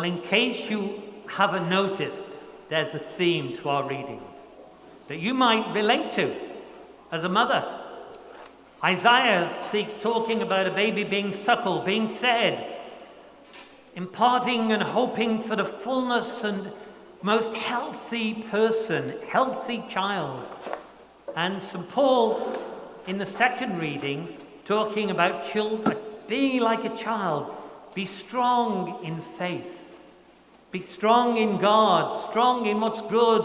Well, in case you haven't noticed, there's a theme to our readings that you might relate to as a mother. Isaiah is talking about a baby being suckled, being fed, imparting and hoping for the fullness and most healthy person, healthy child. And St. Paul, in the second reading, talking about children, being like a child, be strong in faith, be strong in God, strong in what's good,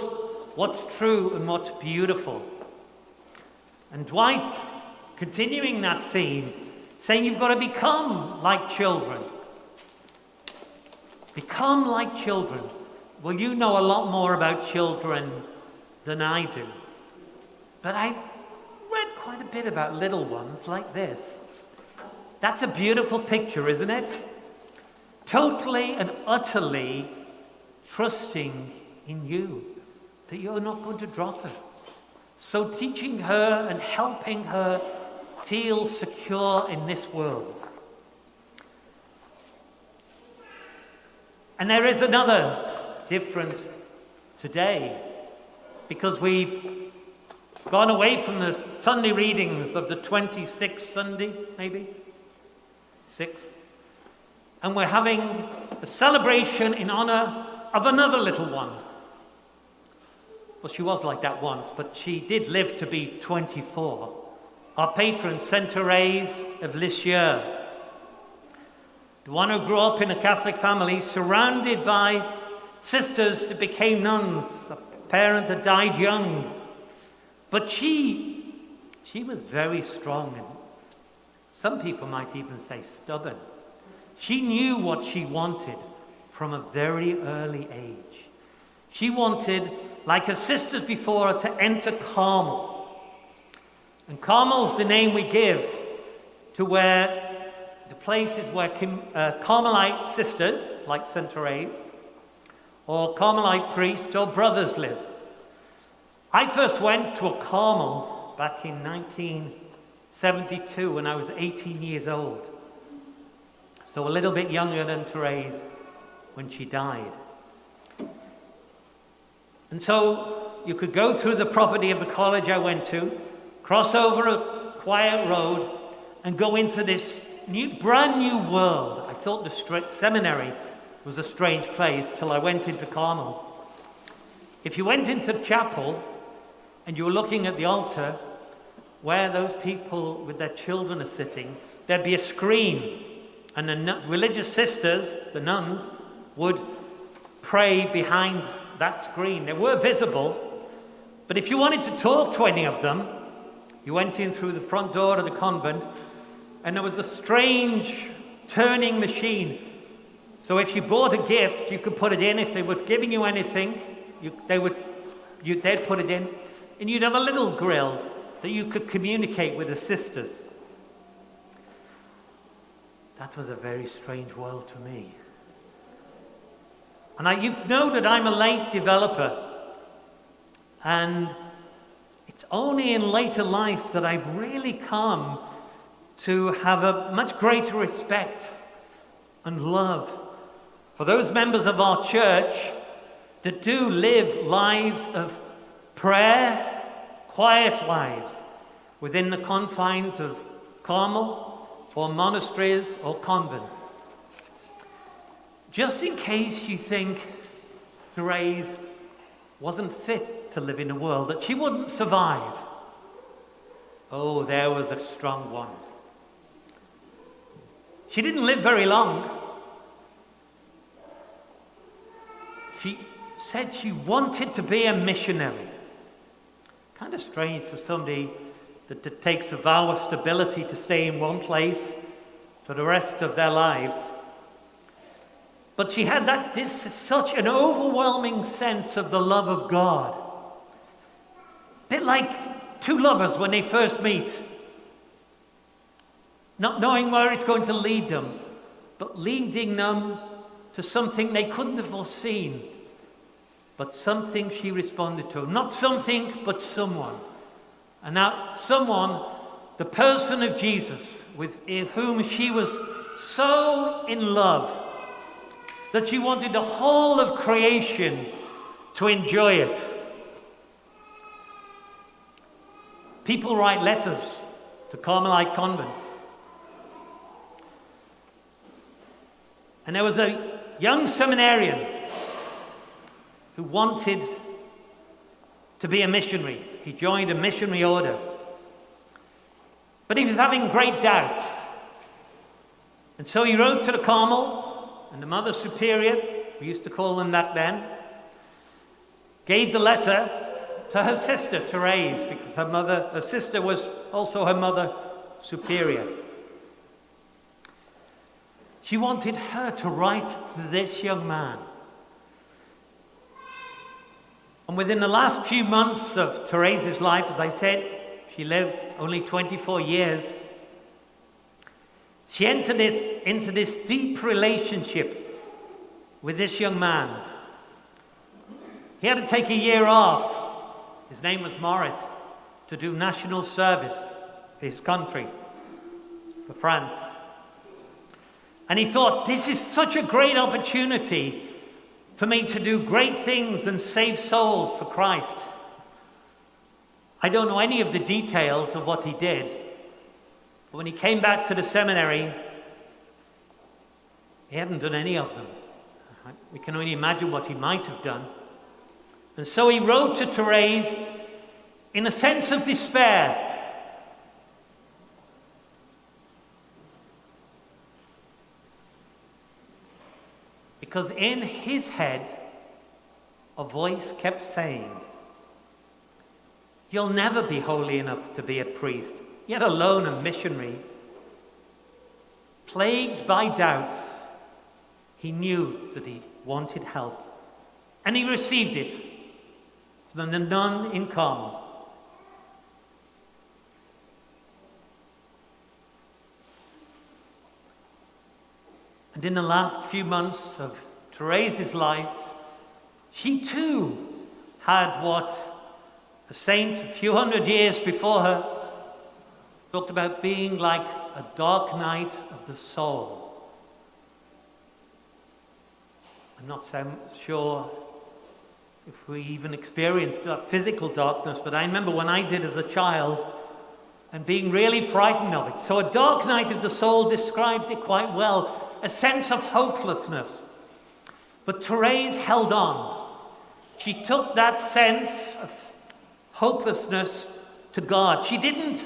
what's true, and what's beautiful. And Dwight, continuing that theme, saying you've got to become like children. Become like children. Well, you know a lot more about children than I do. But I read quite a bit about little ones like this. That's a beautiful picture, isn't it? Totally and utterly trusting in you, that you're not going to drop her. So teaching her and helping her feel secure in this world. And there is another difference today, because we've gone away from the Sunday readings of the 26th Sunday, maybe? 6th. And we're having a celebration in honor of another little one. Well, she was like that once, but she did live to be 24. Our patron, Saint Thérèse of Lisieux. The one who grew up in a Catholic family, surrounded by sisters that became nuns, a parent that died young. But she was very strong, and some people might even say stubborn. She knew what she wanted from a very early age. She wanted, like her sisters before her, to enter Carmel. And Carmel's the name we give to where the places where Carmelite sisters, like Saint Thérèse, or Carmelite priests or brothers live. I first went to a Carmel back in 1972 when I was 18 years old. So a little bit younger than Thérèse when she died. And so you could go through the property of the college I went to, cross over a quiet road, and go into this brand new world. I thought the seminary was a strange place till I went into Carmel. If you went into the chapel and you were looking at the altar where those people with their children are sitting, there'd be a screen, and the religious sisters, the nuns, would pray behind that screen. They were visible, but if you wanted to talk to any of them, you went in through the front door of the convent, and there was a strange turning machine. So if you bought a gift, you could put it in. If they were giving you anything, they'd put it in. And you'd have a little grill that you could communicate with the sisters. That was a very strange world to me. And you know that I'm a late developer. And it's only in later life that I've really come to have a much greater respect and love for those members of our church that do live lives of prayer, quiet lives within the confines of Carmel or monasteries or convents. Just in case you think Thérèse wasn't fit to live in a world, that she wouldn't survive. Oh, there was a strong one. She didn't live very long. She said she wanted to be a missionary. Kind of strange for somebody that takes a vow of stability to stay in one place for the rest of their lives. But she had such an overwhelming sense of the love of God. A bit like two lovers when they first meet, not knowing where it's going to lead them, but leading them to something they couldn't have foreseen, but something she responded to. Not something, but someone. And that someone, the person of Jesus, with whom she was so in love. that she wanted the whole of creation to enjoy it. People write letters to Carmelite convents. And there was a young seminarian who wanted to be a missionary. He joined a missionary order. But he was having great doubts. And so he wrote to the Carmel, and the Mother Superior, we used to call them that then, gave the letter to her sister, Thérèse, because her sister was also her Mother Superior. She wanted her to write to this young man. And within the last few months of Therese's life, as I said, she lived only 24 years. She entered into this deep relationship with this young man. He had to take a year off. His name was Maurice, to do national service for his country, for France. And he thought, this is such a great opportunity for me to do great things and save souls for Christ. I don't know any of the details of what he did, but when he came back to the seminary, he hadn't done any of them. We can only imagine what he might have done. And so he wrote to Thérèse in a sense of despair. Because in his head, a voice kept saying, you'll never be holy enough to be a priest, yet alone a missionary. Plagued by doubts, he knew that he wanted help, and he received it from the nun in Carmel. And in the last few months of Therese's life, she too had what a saint a few hundred years before her talked about being like a dark night of the soul. I'm not so sure if we even experienced physical darkness, but I remember when I did as a child and being really frightened of it. So a dark night of the soul describes it quite well. A sense of hopelessness. But Thérèse held on. She took that sense of hopelessness to God. She didn't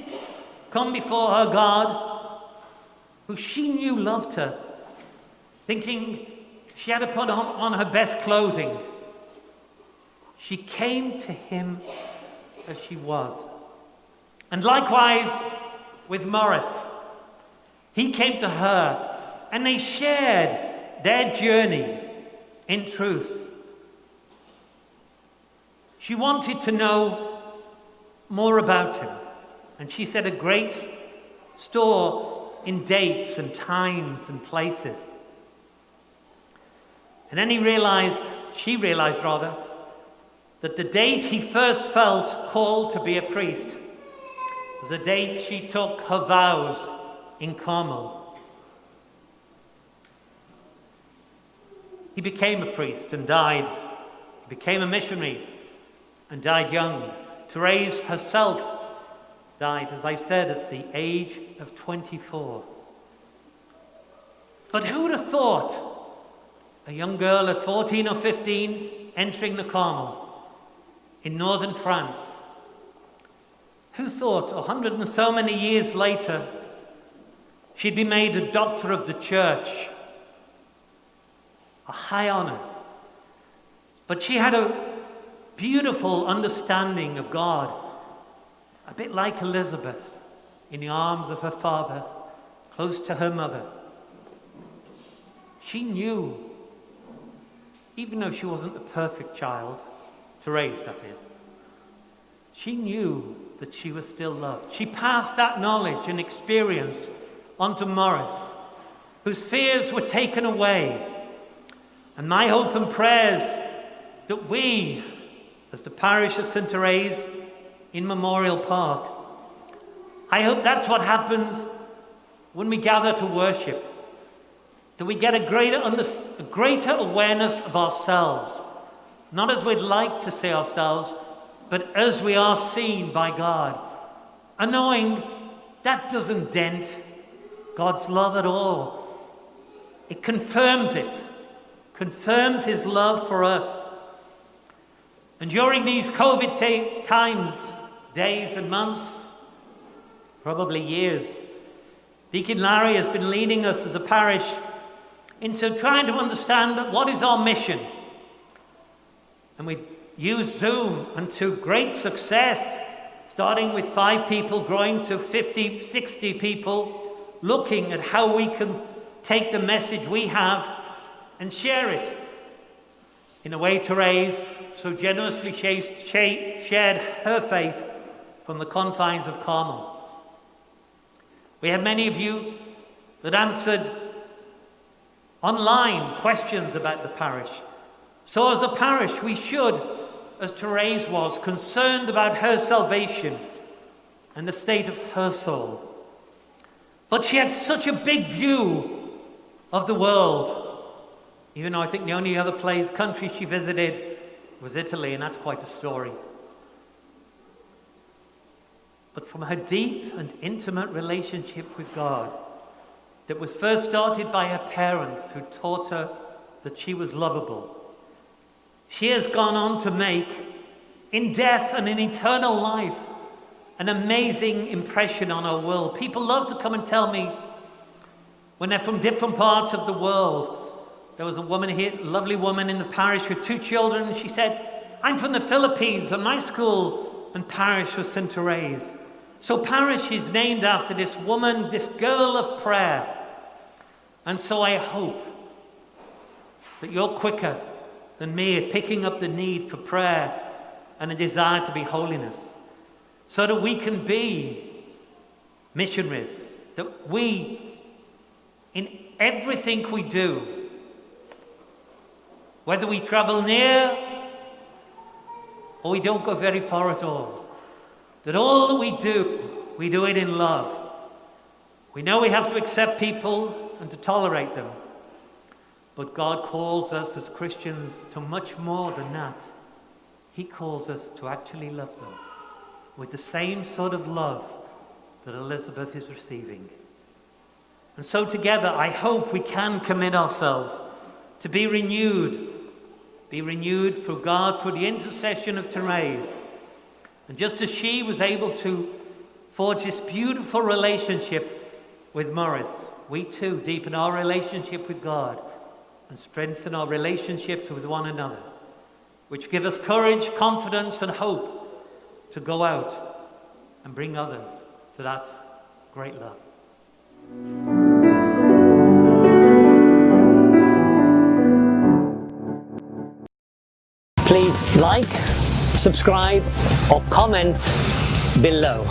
come before her God, who she knew loved her, thinking she had to put on her best clothing. She came to him as she was. And likewise with Maurice. He came to her, and they shared their journey in truth. She wanted to know more about him. And she set a great store in dates and times and places. And then she realized, that the date he first felt called to be a priest was the date she took her vows in Carmel. He became a priest and died. He became a missionary and died young. Thérèse herself died, as I said, at the age of 24. But who would have thought a young girl at 14 or 15 entering the Carmel in northern France? Who thought 100 and so many years later she'd be made a doctor of the church? A high honor. But she had a beautiful understanding of God, a bit like Elizabeth, in the arms of her father, close to her mother. She knew, even though she wasn't a perfect child, Thérèse that is, she knew that she was still loved. She passed that knowledge and experience onto Maurice, whose fears were taken away. And my hope and prayers that we, as the parish of St. Thérèse in Memorial Park, I hope that's what happens when we gather to worship. that we get a greater awareness of ourselves, not as we'd like to see ourselves, but as we are seen by God, and knowing that doesn't dent God's love at all. It confirms His love for us. And during these COVID times, days and months, probably years, Deacon Larry has been leading us as a parish into trying to understand what is our mission. And we've used Zoom, and to great success, starting with 5 people, growing to 50, 60 people, looking at how we can take the message we have and share it in a way Thérèse so generously shared her faith from the confines of Carmel. We had many of you that answered online questions about the parish. So as a parish, we should, as Thérèse was, concerned about her salvation and the state of her soul. But she had such a big view of the world, even though I think the only other country she visited was Italy, and that's quite a story. But from her deep and intimate relationship with God, that was first started by her parents who taught her that she was lovable, she has gone on to make, in death and in eternal life, an amazing impression on our world. People love to come and tell me, when they're from different parts of the world. There was a woman here, a lovely woman in the parish with 2 children, and she said, I'm from the Philippines, and my school and parish was St. Thérèse. So parish is named after this woman, this girl of prayer. And so I hope that you're quicker than me at picking up the need for prayer and a desire to be holiness, so that we can be missionaries, that we, in everything we do, whether we travel near or we don't go very far at all, that all that we do it in love. We know we have to accept people and to tolerate them, but God calls us as Christians to much more than that. He calls us to actually love them with the same sort of love that Elizabeth is receiving. And so together, I hope we can commit ourselves to be renewed through God, through the intercession of Thérèse. And just as she was able to forge this beautiful relationship with Maurice, we too deepen our relationship with God and strengthen our relationships with one another, which give us courage, confidence, and hope to go out and bring others to that great love. Please like, subscribe, or comment below.